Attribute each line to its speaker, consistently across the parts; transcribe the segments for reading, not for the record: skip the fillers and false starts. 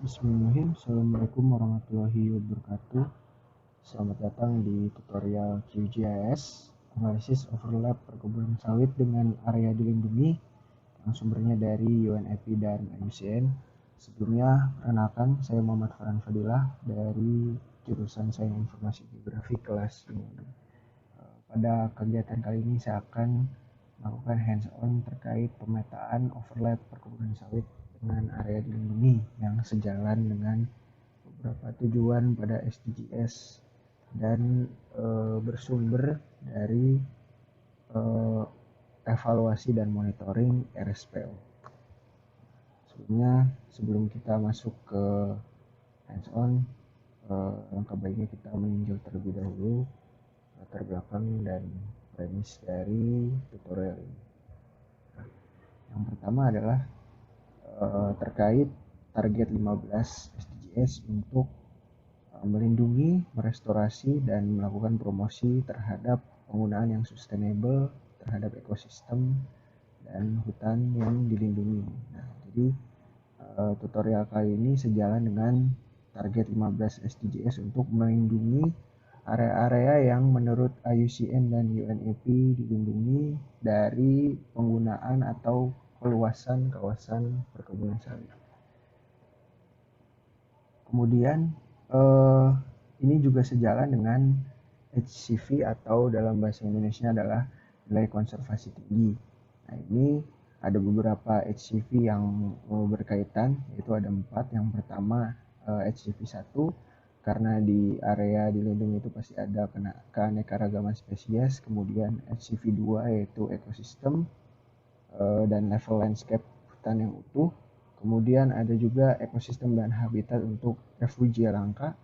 Speaker 1: Bismillahirrahmanirrahim. Assalamualaikum warahmatullahi wabarakatuh. Selamat datang di tutorial QGIS Analisis Overlap Perkebunan Sawit dengan Area Dilindungi yang sumbernya dari UNEP dan IUCN. Sebelumnya, perkenalkan saya Muhammad Farhan Fadilah dari jurusan Sains Informasi Geografi kelas 5. Pada kegiatan kali ini saya akan melakukan hands-on terkait pemetaan overlap perkebunan sawit dengan area dilindungi yang sejalan dengan beberapa tujuan pada SDGs dan bersumber dari evaluasi dan monitoring RSPO. Sebelum kita masuk ke hands-on, langkah baiknya kita meninjau terlebih dahulu latar belakang dan premis dari tutorial ini. Yang pertama adalah terkait target 15 SDGs untuk melindungi, merestorasi, dan melakukan promosi terhadap penggunaan yang sustainable terhadap ekosistem dan hutan yang dilindungi. Nah, jadi tutorial kali ini sejalan dengan target 15 SDGs untuk melindungi area-area yang menurut IUCN dan UNEP dilindungi dari penggunaan atau peluasan kawasan perkebunan sawit. Kemudian ini juga sejalan dengan HCV atau dalam bahasa Indonesia adalah nilai konservasi tinggi. Nah, ini ada beberapa HCV yang berkaitan, yaitu ada 4. Yang pertama HCV 1, karena di area dilindungi itu pasti ada keanekaragaman spesies. Kemudian HCV 2 yaitu ekosistem dan level landscape hutan yang utuh. Kemudian ada juga ekosistem dan habitat untuk refugia langka.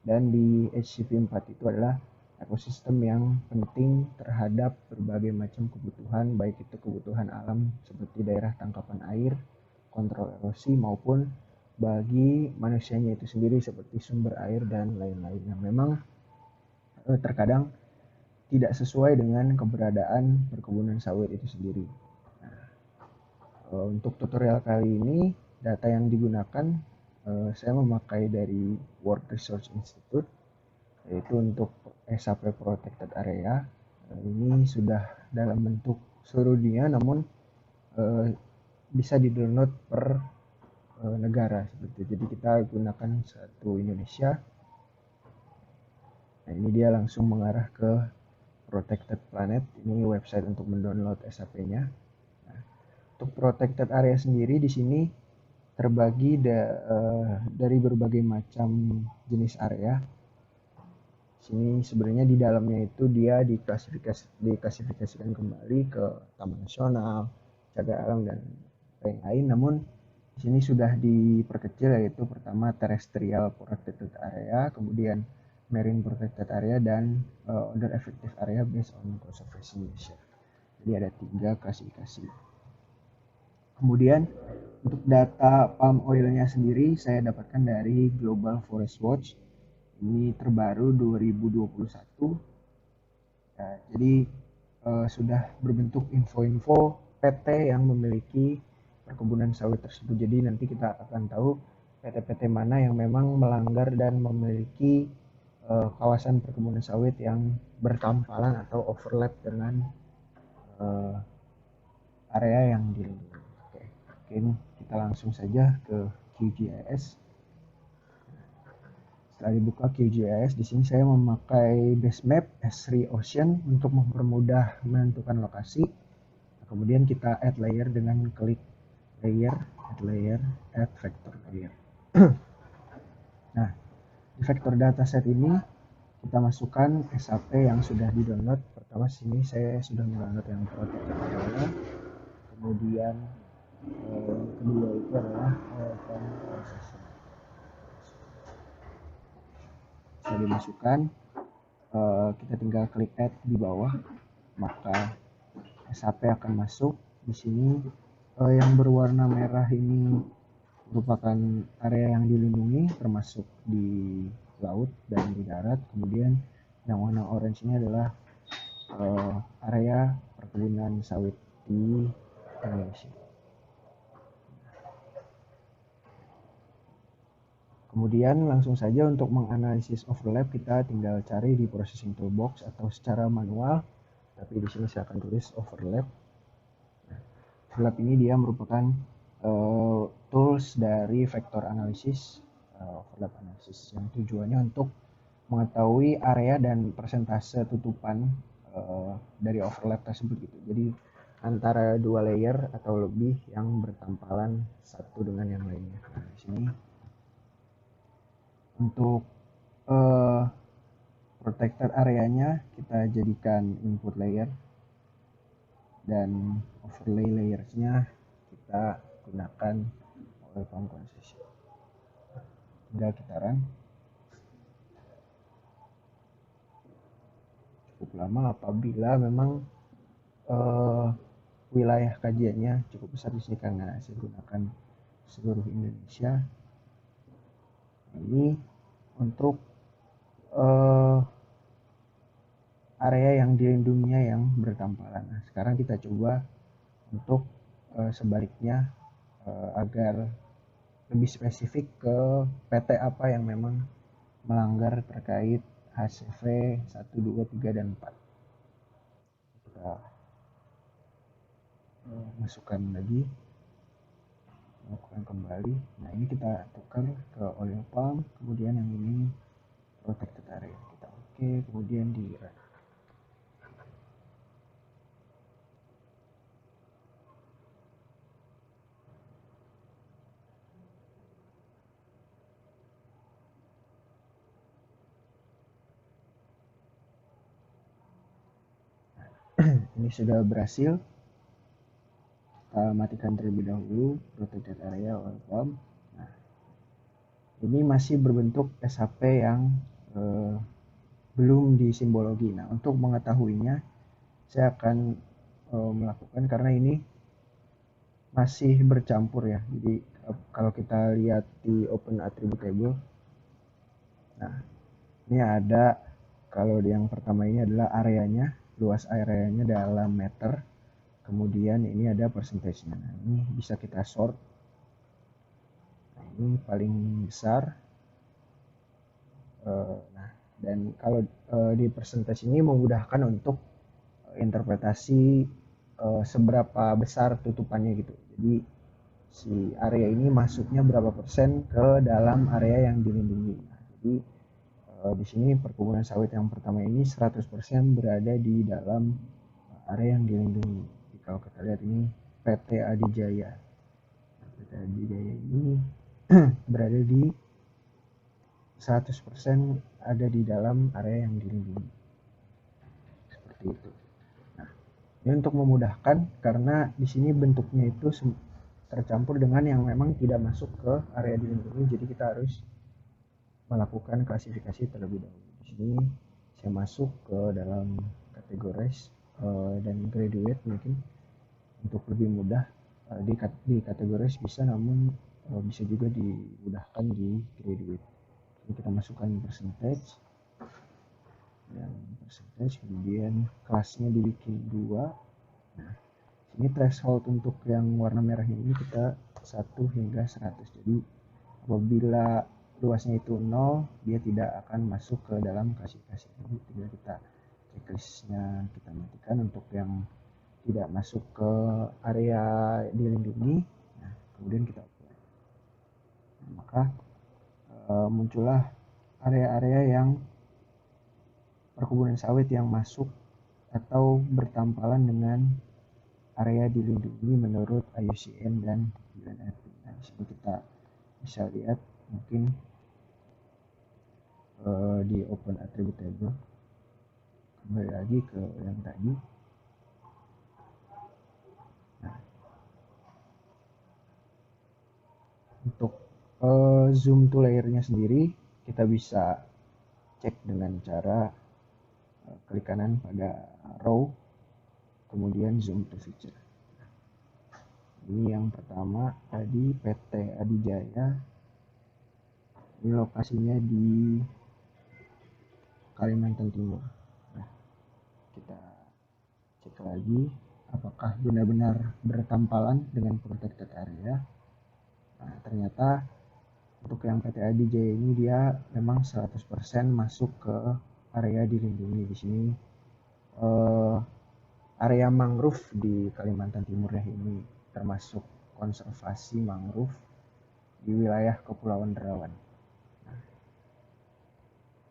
Speaker 1: Dan di HCV 4 itu adalah ekosistem yang penting terhadap berbagai macam kebutuhan, baik itu kebutuhan alam seperti daerah tangkapan air, kontrol erosi, maupun bagi manusianya itu sendiri seperti sumber air dan lain-lain yang memang terkadang tidak sesuai dengan keberadaan perkebunan sawit itu sendiri. Untuk tutorial kali ini, data yang digunakan saya memakai dari World Resource Institute, yaitu untuk SAP Protected Area. Ini sudah dalam bentuk seluruh dunia, namun bisa di-download per negara seperti itu. Jadi kita gunakan satu Indonesia. Nah, ini dia langsung mengarah ke Protected Planet. Ini website untuk mendownload SAP-nya. Untuk protected area sendiri di sini terbagi dari berbagai macam jenis area. Sini sebenarnya di dalamnya itu dia diklasifikasikan kembali ke taman nasional, cagar alam dan lain-lain. Namun di sini sudah diperkecil, yaitu pertama terrestrial protected area, kemudian marine protected area, dan other effective area based on conservation measure. Jadi ada 3 klasifikasi. Kemudian untuk data palm oilnya sendiri saya dapatkan dari Global Forest Watch. Ini terbaru 2021. Nah, jadi sudah berbentuk info-info PT yang memiliki perkebunan sawit tersebut. Jadi nanti kita akan tahu PT-PT mana yang memang melanggar dan memiliki kawasan perkebunan sawit yang bertampalan atau overlap dengan area yang dilindungi. Mungkin kita langsung saja ke QGIS. Setelah dibuka QGIS, di sini saya memakai base map S3 Ocean untuk mempermudah menentukan lokasi. Kemudian kita add layer dengan klik layer, add vector layer. Nah, di vector dataset ini kita masukkan SAP yang sudah di-download. Pertama sini saya sudah mendownload yang protected area. Kemudian kedua itu adalah processing. Bisa dimasukkan, kita tinggal klik add di bawah, maka SAP akan masuk. Di sini yang berwarna merah ini merupakan area yang dilindungi, termasuk di laut dan di darat. Kemudian yang warna orange ini adalah area perkebunan sawit di Indonesia. Kemudian langsung saja untuk menganalisis overlap kita tinggal cari di processing toolbox atau secara manual. Tapi di sini saya akan tulis overlap. Overlap ini dia merupakan tools dari vektor analisis, overlap analysis, yang tujuannya untuk mengetahui area dan persentase tutupan dari overlap tersebut gitu. Jadi antara dua layer atau lebih yang bertampalan satu dengan yang lainnya. Nah, di sini untuk protected areanya kita jadikan input layer dan overlay layersnya kita gunakan oil palm concession. Tinggal kita run. Cukup lama apabila memang wilayah kajiannya cukup besar di sini karena saya gunakan seluruh Indonesia. Ini untuk area yang dilindunginya yang bertampalan. Nah, sekarang kita coba untuk sebaliknya agar lebih spesifik ke PT apa yang memang melanggar terkait HCV 1, 2, 3, dan 4. Kita masukkan lagi, lakukan kembali. Nah, ini kita tukar ke oil palm, kemudian yang ini protected area. Kita oke, kemudian di run. Ini sudah berhasil. Kita matikan terlebih dahulu protected area oil palm. Nah, ini masih berbentuk SHP yang belum disimbologi. Nah, untuk mengetahuinya saya akan melakukan, karena ini masih bercampur ya. Jadi kalau kita lihat di open attribute table, nah ini ada, kalau yang pertama ini adalah areanya, luas areanya dalam meter, kemudian ini ada persentasenya. Nah, ini bisa kita sort. Nah, ini paling besar. Nah, dan kalau di persentase ini memudahkan untuk interpretasi seberapa besar tutupannya gitu. Jadi si area ini masuknya berapa persen ke dalam area yang dilindungi. Nah, jadi di sini perkebunan sawit yang pertama ini 100% berada di dalam area yang dilindungi. Jadi kalau kita lihat ini PT Adijaya. Nah, PT Adijaya ini berada di 100% ada di dalam area yang dilindungi. Seperti itu. Nah, ini untuk memudahkan karena di sini bentuknya itu tercampur dengan yang memang tidak masuk ke area dilindungi, jadi kita harus melakukan klasifikasi terlebih dahulu. Di sini saya masuk ke dalam categorize dan graduate mungkin untuk lebih mudah. Di categorize bisa, namun bisa juga dimudahkan di graduate. Jadi kita masukkan percentage dan percentage, kemudian kelasnya dibikin 2. Nah, ini threshold untuk yang warna merah ini kita 1 hingga 100. Jadi apabila luasnya itu 0, dia tidak akan masuk ke dalam klasifikasi. Jadi tinggal kita checklistnya kita matikan untuk yang tidak masuk ke area dilindungi. Nah, kemudian kita apply. Nah, maka muncullah area-area yang perkebunan sawit yang masuk atau bertampalan dengan area dilindungi menurut IUCN dan UNFP. Nah, di sini kita bisa lihat mungkin di open attribute table. Kembali lagi ke yang tadi. Nah, untuk zoom to layernya sendiri kita bisa cek dengan cara klik kanan pada row, kemudian zoom to feature. Ini yang pertama tadi PT Adijaya. Ini lokasinya di Kalimantan Timur. Nah, kita cek lagi apakah benar-benar bertampalan dengan protected area. Nah, ternyata untuk yang PT Adi Jaya ini dia memang 100% masuk ke area dilindungi. Di sini area mangrove di Kalimantan Timur ya, ini termasuk konservasi mangrove di wilayah Kepulauan Derawan.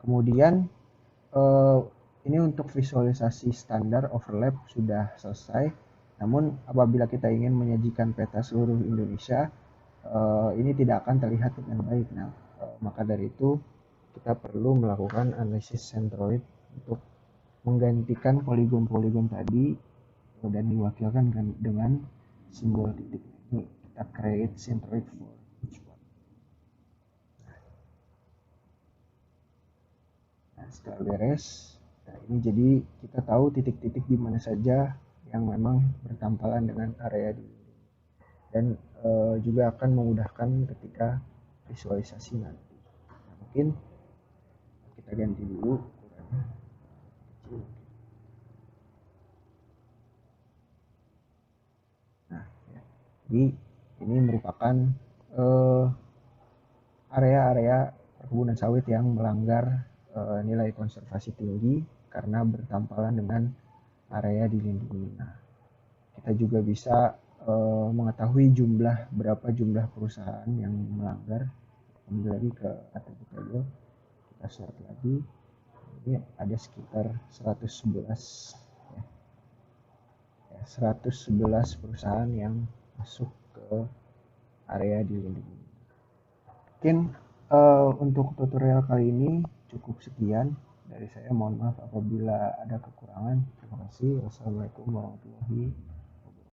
Speaker 1: Kemudian ini untuk visualisasi standar overlap sudah selesai. Namun apabila kita ingin menyajikan peta seluruh Indonesia, ini tidak akan terlihat dengan baik. Nah, maka dari itu kita perlu melakukan analisis centroid untuk menggantikan poligon-poligon tadi dan diwakilkan dengan simbol titik. Ini kita create centroid for each one. Nah, setelah beres, nah ini jadi kita tahu titik-titik di mana saja yang memang bertampalan dengan area dilindungi, dan juga akan memudahkan ketika visualisasi nanti. Nah, mungkin kita ganti dulu ukurannya kecil. Nah, ya. Jadi ini merupakan area-area perkebunan sawit yang melanggar nilai konservasi tinggi karena bertampalan dengan area dilindungi. Nah, kita juga bisa mengetahui berapa jumlah perusahaan yang melanggar. Kembali lagi ke atribut label, kita sort lagi. Ini ada sekitar 111 ya. 111 perusahaan yang masuk ke area dilindungi. Mungkin untuk tutorial kali ini cukup sekian dari saya. Mohon maaf apabila ada kekurangan. Terima kasih. Wassalamualaikum warahmatullahi wabarakatuh.